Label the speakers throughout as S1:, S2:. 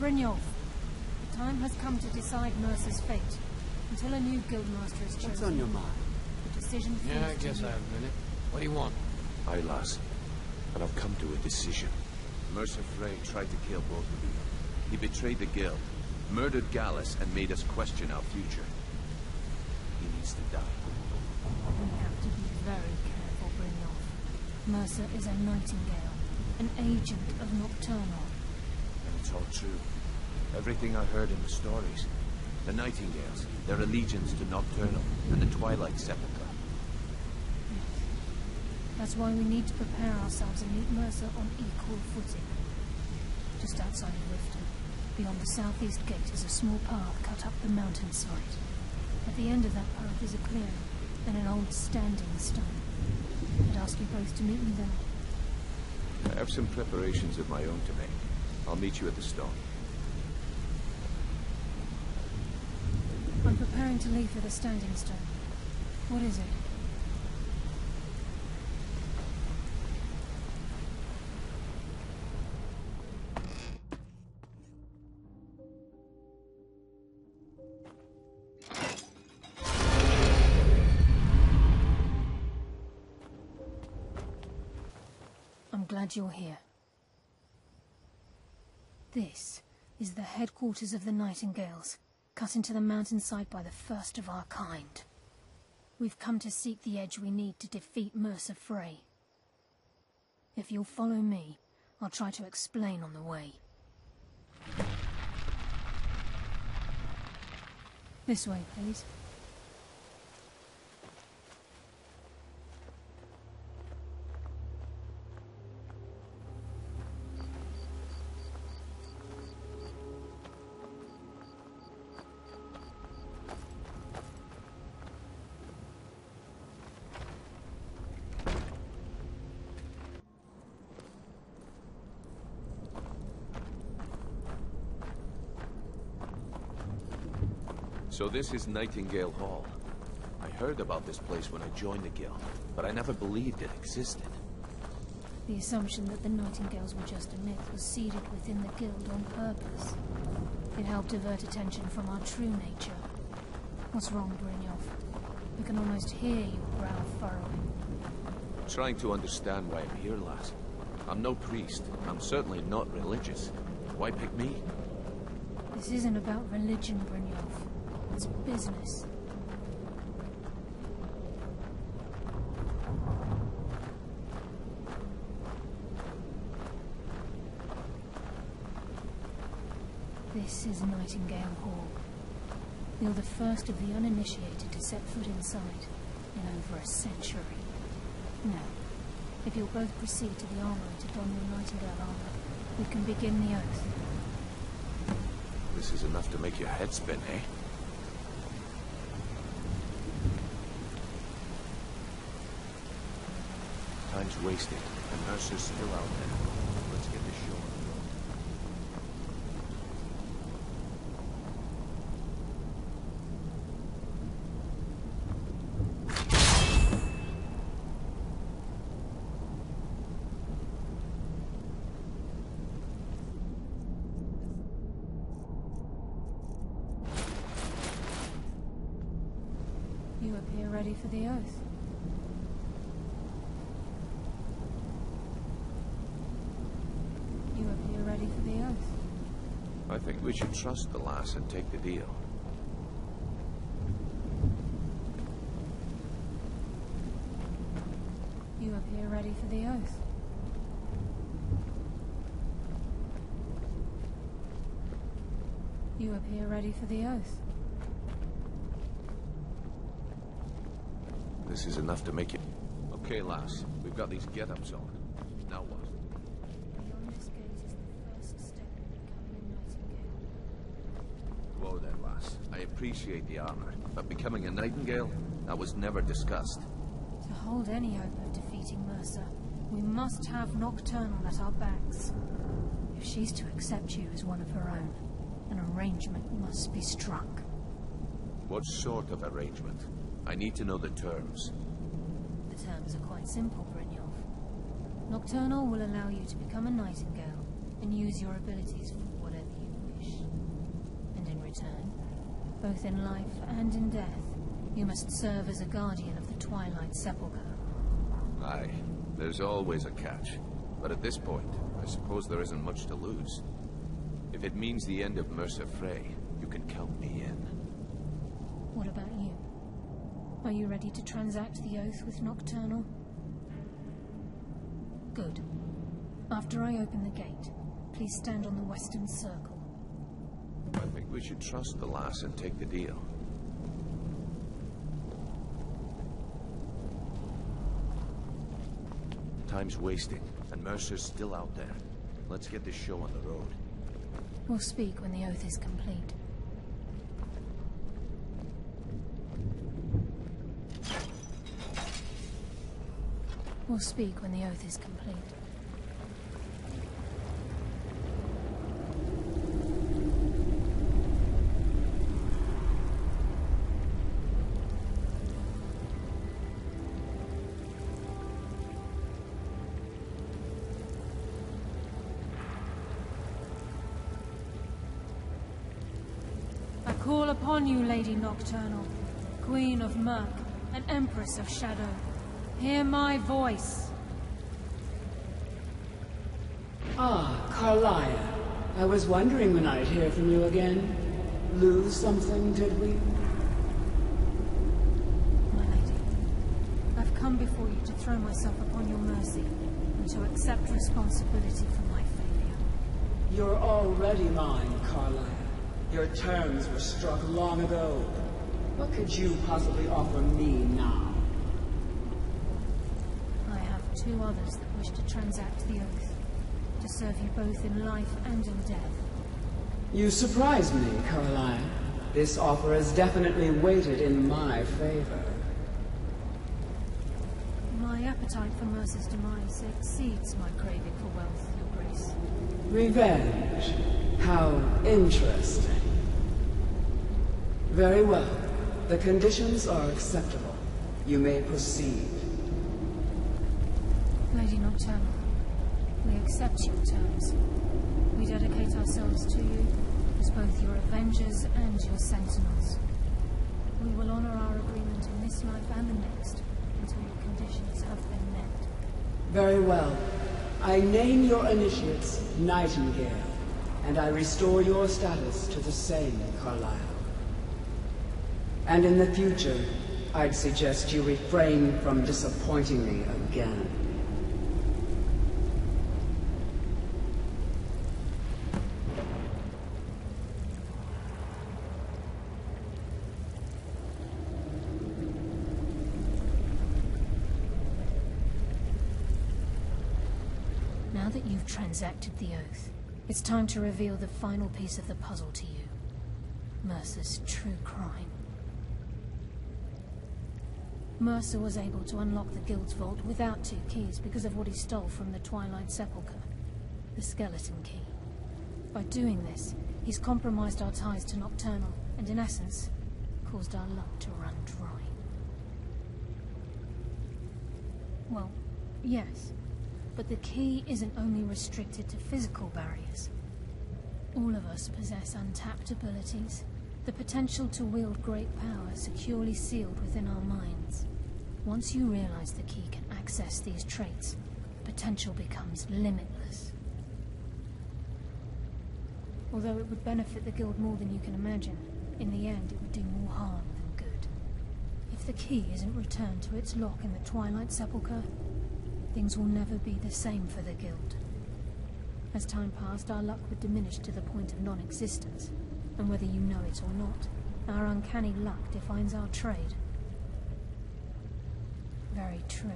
S1: Brynjolf, the time has come to decide Mercer's fate. Until a new guildmaster is chosen.
S2: What's on your mind?
S1: The decision falls
S3: Yeah, I guess
S1: to
S3: I
S1: you.
S3: have a minute. What do you want?
S4: Aye, lass. And I've come to a decision. Mercer-frey tried to kill both of you. He betrayed the guild, murdered Gallus, and made us question our future. He needs to die.
S1: We have to be very careful, Brynjolf. Mercer is a Nightingale, an agent of Nocturnal.
S4: And it's all true. Everything I heard in the stories. The Nightingales, their allegiance to Nocturnal, and the Twilight Sepulchre.
S1: That's why we need to prepare ourselves and meet Mercer on equal footing. Just outside of Riften, beyond the southeast gate, is a small path cut up the mountainside. At the end of that path is a clearing, and an old standing stone. I'd ask you both to meet me there.
S4: I have some preparations of my own to make. I'll meet you at the stone.
S1: I'm preparing to leave for the standing stone. What is it? I'm glad you're here. This is the headquarters of the Nightingales, cut into the mountainside by the first of our kind. We've come to seek the edge we need to defeat Mercer-frey. If you'll follow me, I'll try to explain on the way. This way, please.
S4: So this is Nightingale Hall. I heard about this place when I joined the guild, but I never believed it existed.
S1: The assumption that the Nightingales were just a myth was seeded within the guild on purpose. It helped divert attention from our true nature. What's wrong, Brynjolf? I can almost hear your brow furrowing.
S4: Trying to understand why I'm here, lass. I'm no priest. I'm certainly not religious. Why pick me?
S1: This isn't about religion, Brynjolf. It's business. This is Nightingale Hall. You're the first of the uninitiated to set foot inside in over a century. Now, if you'll both proceed to the armory to don your Nightingale armor, we can begin the oath.
S4: This is enough to make your head spin, eh? Time's wasted, and Mercer's still out there. Let's get to shore.
S1: You appear ready for the oath. You appear ready for the oath.
S4: I think we should trust the lass and take the deal.
S1: You appear ready for the oath. You appear ready for the oath.
S4: This is enough to make you... Okay, lass. We've got these get-ups on. Now what?
S1: Beyond this gate is the first step in becoming a Nightingale.
S4: Whoa there, lass. I appreciate the armor, but becoming a Nightingale? That was never discussed.
S1: To hold any hope of defeating Mercer, we must have Nocturnal at our backs. If she's to accept you as one of her own, an arrangement must be struck.
S4: What sort of arrangement? I need to know the terms.
S1: The terms are quite simple, Brynjolf. Nocturnal will allow you to become a Nightingale and use your abilities for whatever you wish. return. Both in life and in death, you must serve as a guardian of the Twilight Sepulchre.
S4: Aye, there's always a catch. But at this point, I suppose there isn't much to lose. If it means the end of Mercer-frey, you can count me in.
S1: What about you? Are you ready to transact the oath with Nocturnal? Good. After I open the gate, please stand on the western circle.
S4: I think we should trust the lass and take the deal. Time's wasting, and Mercer's still out there. Let's get this show on the road.
S1: We'll speak when the oath is complete. We'll speak when the oath is complete. I call upon you, Lady Nocturnal, Queen of Murk and Empress of Shadow. Hear my voice.
S2: Ah, Karliah. I was wondering when I'd hear from you again. Lose something, did we?
S1: My lady, I've come before you to throw myself upon your mercy and to accept responsibility for my failure.
S2: You're already mine, Karliah. Your terms were struck long ago. What could you possibly offer me now?
S1: I have two others that wish to transact the oath, to serve you both in life and in death.
S2: You surprise me, Karliah. This offer is definitely weighted in my favor.
S1: My appetite for Mercer's demise exceeds my craving for wealth, Your Grace.
S2: Revenge. How interesting. Very well. The conditions are acceptable. You may proceed.
S1: Lady Nocturnal, we accept your terms. We dedicate ourselves to you as both your avengers and your sentinels. We will honor our agreement in this life and the next until your conditions have been met.
S2: Very well. I name your initiates Nightingale, and I restore your status to the same, Karliah. And in the future, I'd suggest you refrain from disappointing me again.
S1: Now that you've transacted the oath, it's time to reveal the final piece of the puzzle to you. Mercer's true crime. Mercer was able to unlock the Guild's vault without 2 keys because of what he stole from the Twilight Sepulchre, the skeleton key. By doing this, he's compromised our ties to Nocturnal, and in essence, caused our luck to run dry. Well, yes, but the key isn't only restricted to physical barriers. All of us possess untapped abilities, the potential to wield great power securely sealed within our minds. Once you realize the key can access these traits, the potential becomes limitless. Although it would benefit the Guild more than you can imagine, in the end it would do more harm than good. If the key isn't returned to its lock in the Twilight Sepulchre, things will never be the same for the Guild. As time passed, our luck would diminish to the point of non-existence, and whether you know it or not, our uncanny luck defines our trade. Very true.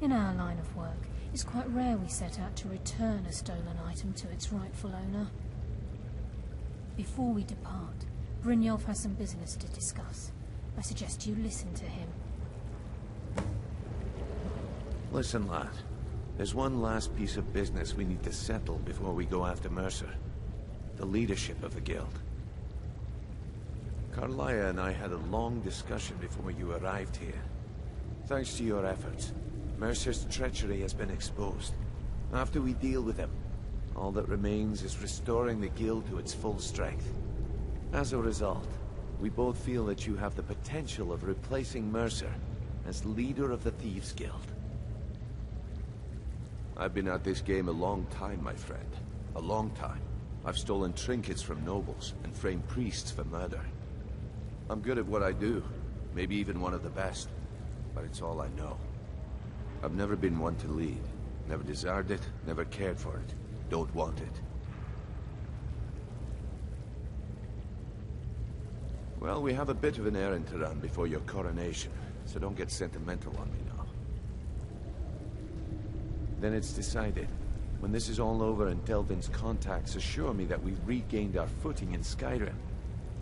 S1: In our line of work, it's quite rare we set out to return a stolen item to its rightful owner. Before we depart, Brynjolf has some business to discuss. I suggest you listen to him.
S4: Listen, lad. There's one last piece of business we need to settle before we go after Mercer. The leadership of the Guild. Karliah and I had a long discussion before you arrived here. Thanks to your efforts, Mercer's treachery has been exposed. After we deal with him, all that remains is restoring the Guild to its full strength. As a result, we both feel that you have the potential of replacing Mercer as leader of the Thieves Guild. I've been at this game a long time, my friend. A long time. I've stolen trinkets from nobles and framed priests for murder. I'm good at what I do, maybe even one of the best, but it's all I know. I've never been one to lead. Never desired it, never cared for it. Don't want it. Well, we have a bit of an errand to run before your coronation, so don't get sentimental on me now. Then it's decided. When this is all over and Delvin's contacts assure me that we've regained our footing in Skyrim,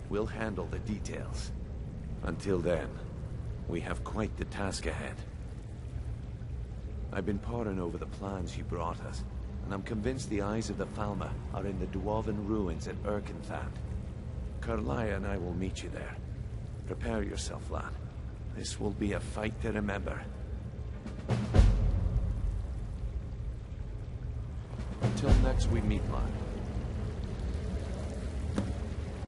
S4: we'll handle the details. Until then, we have quite the task ahead. I've been poring over the plans you brought us, and I'm convinced the eyes of the Falmer are in the Dwarven ruins at Erkenthand. Karliah and I will meet you there. Prepare yourself, lad. This will be a fight to remember. Until next we meet, lad.